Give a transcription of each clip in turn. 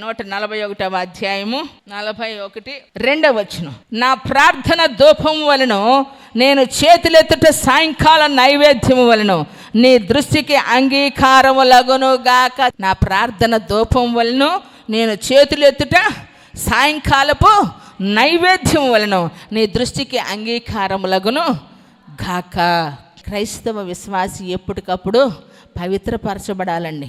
141వ అధ్యాయము 41 వచనం. నా ప్రార్థన ధూపం వలన నేను చేతులెత్తుట సాయంకాల నైవేద్యము వలన నీ దృష్టికి అంగీకారములగును గాక. నా ప్రార్థన ధూపం వలన నేను చేతులెత్తుట సాయంకాలపు నైవేద్యం వలన నీ దృష్టికి అంగీకారములగును గాక. క్రైస్తవ విశ్వాసి ఎప్పటికప్పుడు పవిత్రపరచబడాలండి,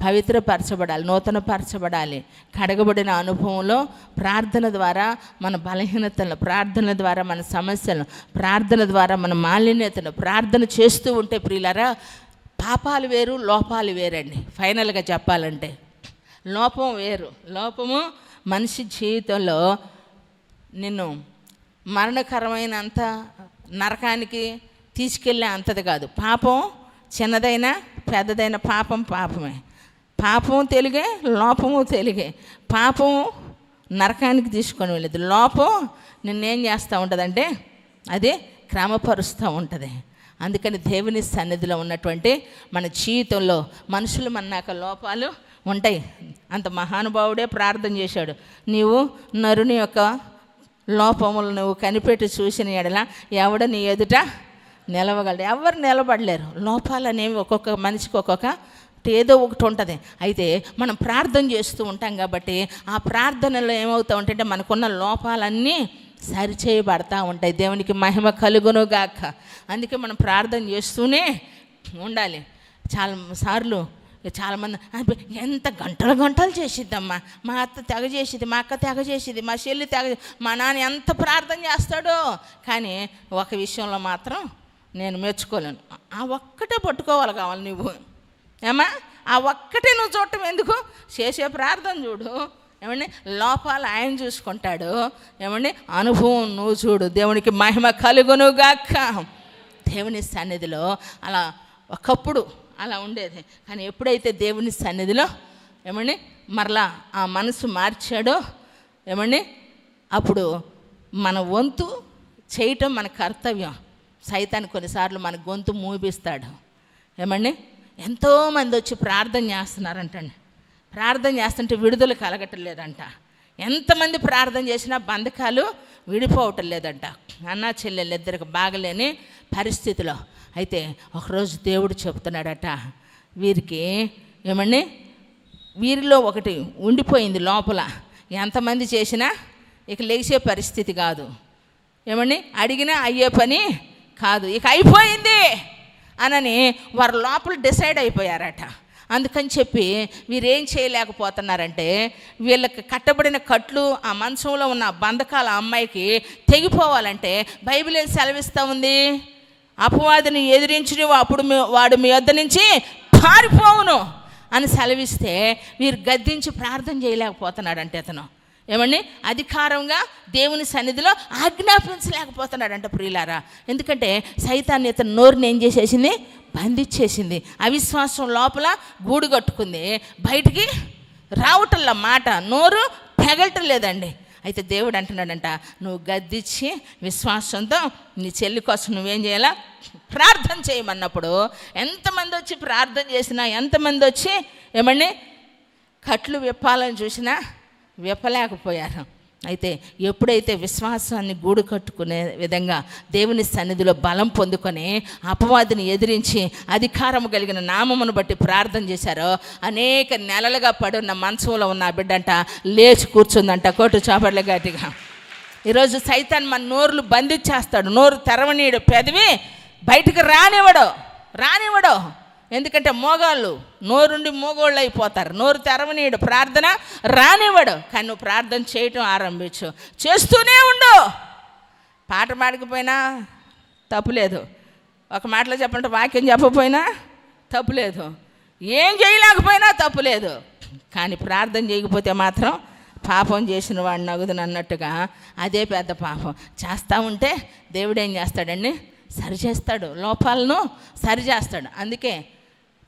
పవిత్రపరచబడాలి, నూతనపరచబడాలి. కడగబడిన అనుభవంలో ప్రార్థన ద్వారా మన బలహీనతలను, ప్రార్థన ద్వారా మన సమస్యలను, ప్రార్థన ద్వారా మన మాలిన్యతను ప్రార్థన చేస్తూ ఉంటే ప్రియులారా, పాపాలు వేరు, లోపాలు వేరండి. ఫైనల్గా చెప్పాలంటే లోపం వేరు. లోపము మనిషి జీవితంలో నిన్ను మరణకరమైనంత నరకానికి తీసుకెళ్ళే అంతది కాదు. పాపం చిన్నదైనా పెద్దదైన పాపం పాపమే. పాపము తెలుగే, లోపము తెలుగే. పాపము నరకానికి తీసుకొని వెళ్ళేది, లోపం నిన్నేం చేస్తూ ఉంటుందంటే అది క్రమపరుస్తూ ఉంటుంది. అందుకని దేవుని సన్నిధిలో ఉన్నటువంటి మన జీవితంలో మనుషులు మన్నాక లోపాలు ఉంటాయి. అంత మహానుభావుడే ప్రార్థన చేశాడు, నీవు నరుని యొక్క లోపములు నువ్వు కనిపెట్టి చూసిన ఎడల ఎవడ నీ ఎదుట నిలవగలడు. ఎవరు నిలబడలేరు. లోపాలు అనేవి ఒక్కొక్క మనిషికి ఒక్కొక్క ఏదో ఒకటి ఉంటుంది. అయితే మనం ప్రార్థన చేస్తూ ఉంటాం కాబట్టి ఆ ప్రార్థనలో ఏమవుతూ ఉంటాయంటే మనకున్న లోపాలన్నీ సరిచేయబడతా ఉంటాయి. దేవునికి మహిమ కలుగును గాక. అందుకే మనం ప్రార్థన చేస్తూనే ఉండాలి. చాలాసార్లు చాలామంది ఎంత గంటలు గంటలు చేసిద్దమ్మా, మా అత్త తెగ చేసిద్ది, మా అక్క తెగ చేసిద్ది, మా చెల్లి తెగ, మా నాన్న ఎంత ప్రార్థన చేస్తాడో. కానీ ఒక విషయంలో మాత్రం నేను మెచ్చుకోలేను. ఆ ఒక్కటే పట్టుకోవాలి కావాలి నువ్వు. ఏమా ఆ ఒక్కటే నువ్వు చూడటం ఎందుకు? చేసే ప్రార్థన చూడు. ఏమండి లోపాలు ఆయన చూసుకుంటాడు. ఏమండి అనుభవం నువ్వు చూడు. దేవునికి మహిమ కలుగునుగాక. దేవుని సన్నిధిలో అలా ఒకప్పుడు అలా ఉండేది. కానీ ఎప్పుడైతే దేవుని సన్నిధిలో ఏమండి మరలా ఆ మనసు మార్చాడో ఏమండి అప్పుడు మన వంతు చేయటం మన కర్తవ్యం. సైతాన్ని కొన్నిసార్లు మన గొంతు మూపిస్తాడు. ఏమండి ఎంతోమంది వచ్చి ప్రార్థన చేస్తున్నారంటండి. ప్రార్థన చేస్తుంటే విడుదల కలగటం లేదంట. ఎంతమంది ప్రార్థన చేసినా బంధకాలు విడిపోవటం లేదంట. అన్నా చెల్లెళ్ళు ఇద్దరికి బాగలేని పరిస్థితిలో. అయితే ఒకరోజు దేవుడు చెప్తున్నాడట, వీరికి ఏమండి వీరిలో ఒకటి ఉండిపోయింది లోపల. ఎంతమంది చేసినా ఇక లేచే పరిస్థితి కాదు. ఏమండి అడిగినా అయ్యే పని కాదు, ఇక అయిపోయింది అనని వారు లోపల డిసైడ్ అయిపోయారట. అందుకని చెప్పి వీరేం చేయలేకపోతున్నారంటే వీళ్ళకి కట్టబడిన కట్లు, ఆ మంచంలో ఉన్న బంధకాల అమ్మాయికి తెగిపోవాలంటే బైబిల్ ఏం సెలవిస్తూ ఉంది? అపవాదిని ఎదిరించి అప్పుడు వాడు మీ వద్ద నుంచి పారిపోవును అని సెలవిస్తే వీరు గద్దించి ప్రార్థన చేయలేకపోతున్నాడంటే అతను. ఏమండి అధికారంగా దేవుని సన్నిధిలో ఆజ్ఞాపించలేకపోతున్నాడంట ప్రియులారా. ఎందుకంటే సైతాన్ని ఇతను నోరుని ఏం చేసేసింది? బంధించేసింది. అవిశ్వాసం లోపల గూడు కట్టుకుంది, బయటికి రావటంలా మాట, నోరు పెగలటం లేదండి. అయితే దేవుడు అంటున్నాడంట, నువ్వు గద్దించి విశ్వాసంతో నీ చెల్లి కోసం నువ్వేం చేయాలా? ప్రార్థన చేయమన్నప్పుడు ఎంతమంది వచ్చి ప్రార్థన చేసినా, ఎంతమంది వచ్చి ఏమండి కట్లు విప్పాలని చూసినా విప్పలేకపోయారు. అయితే ఎప్పుడైతే విశ్వాసాన్ని గూడు కట్టుకునే విధంగా దేవుని సన్నిధిలో బలం పొందుకొని అపవాదిని ఎదిరించి అధికారము కలిగిన నామమును బట్టి ప్రార్థన చేశారో అనేక నెలలుగా పడున్న మంచంలో ఉన్న ఆ బిడ్డంట లేచి కూర్చుందంట. కోటు చాపట్ల గట్టిగా. ఈరోజు సైతాన్ మన నోరులు బంధించేస్తాడు. నోరు తెరవనీయడు, పెదవి బయటికి రానివ్వడు. ఎందుకంటే మోగాళ్ళు నోరుండి మోగోళ్ళు అయిపోతారు. నోరు తెరవనీయడు, ప్రార్థన రానివ్వడు. కానీ నువ్వు ప్రార్థన చేయటం ఆరంభించు, చేస్తూనే ఉండు. పాట పాడకపోయినా తప్పులేదు, ఒక మాటలో చెప్పంటే వాక్యం చెప్పకపోయినా తప్పులేదు, ఏం చేయలేకపోయినా తప్పులేదు. కానీ ప్రార్థన చేయకపోతే మాత్రం పాపం చేసిన వాడిని నగుదును అన్నట్టుగా అదే పెద్ద పాపం. చేస్తూ ఉంటే దేవుడు ఏం చేస్తాడండి? సరిచేస్తాడు, లోపాలను సరిచేస్తాడు. అందుకే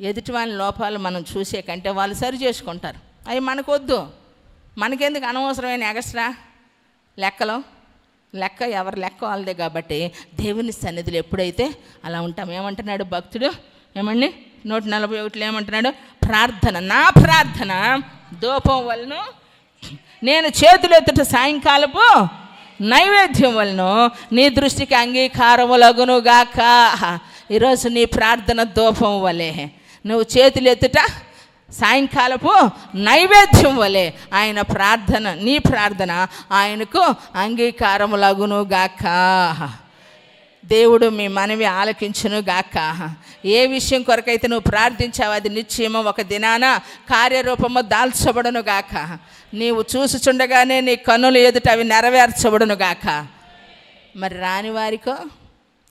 ఎదుటి వాళ్ళ లోపాలు మనం చూసే కంటే వాళ్ళు సరి చేసుకుంటారు. అవి మనకొద్దు. మనకెందుకు అనవసరమైన ఎగస్ట్రా లెక్క ఎవరి లెక్క వాళ్ళదే. కాబట్టి దేవుని సన్నిధిలో ఎప్పుడైతే అలా ఉంటాం, ఏమంటున్నాడు భక్తుడు? ఏమండి 141 ఏమంటున్నాడు? ప్రార్థన, నా ప్రార్థన ధూపం వలన, నేను చేతులెత్తుట సాయంకాలపు నైవేద్యం వలన నీ దృష్టికి అంగీకారములగును గాక. ఈరోజు నీ ప్రార్థన ధూపం వలె, నువ్వు చేతులెత్తుట సాయంకాలపు నైవేద్యం వలె ఆయన ప్రార్థన, నీ ప్రార్థన ఆయనకు అంగీకారములగును గాక. దేవుడు మీ మనవి ఆలకించును గాక. ఏ విషయం కొరకైతే నువ్వు ప్రార్థించావు అది నిశ్చయమో ఒక దినాన కార్యరూపము దాల్చబడును గాక. నీవు చూసుచుండగానే నీ కన్నులు ఎదుట అవి నెరవేర్చబడును గాక. మరి రాని వారికో,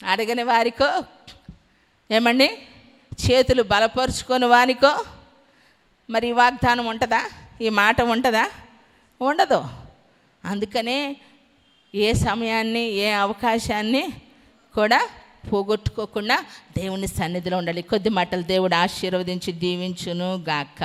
అడగని వారికో, ఏమండి చేతులు బలపరుచుకొని వానికో మరి ఈ వాగ్దానం ఉంటుందా? ఈ మాట ఉంటుందా? ఉండదు. అందుకనే ఏ సమయాన్ని, ఏ అవకాశాన్ని కూడా పోగొట్టుకోకుండా దేవుని సన్నిధిలో ఉండాలి. కొద్ది మాటలు దేవుడు ఆశీర్వదించి దీవించును గాక.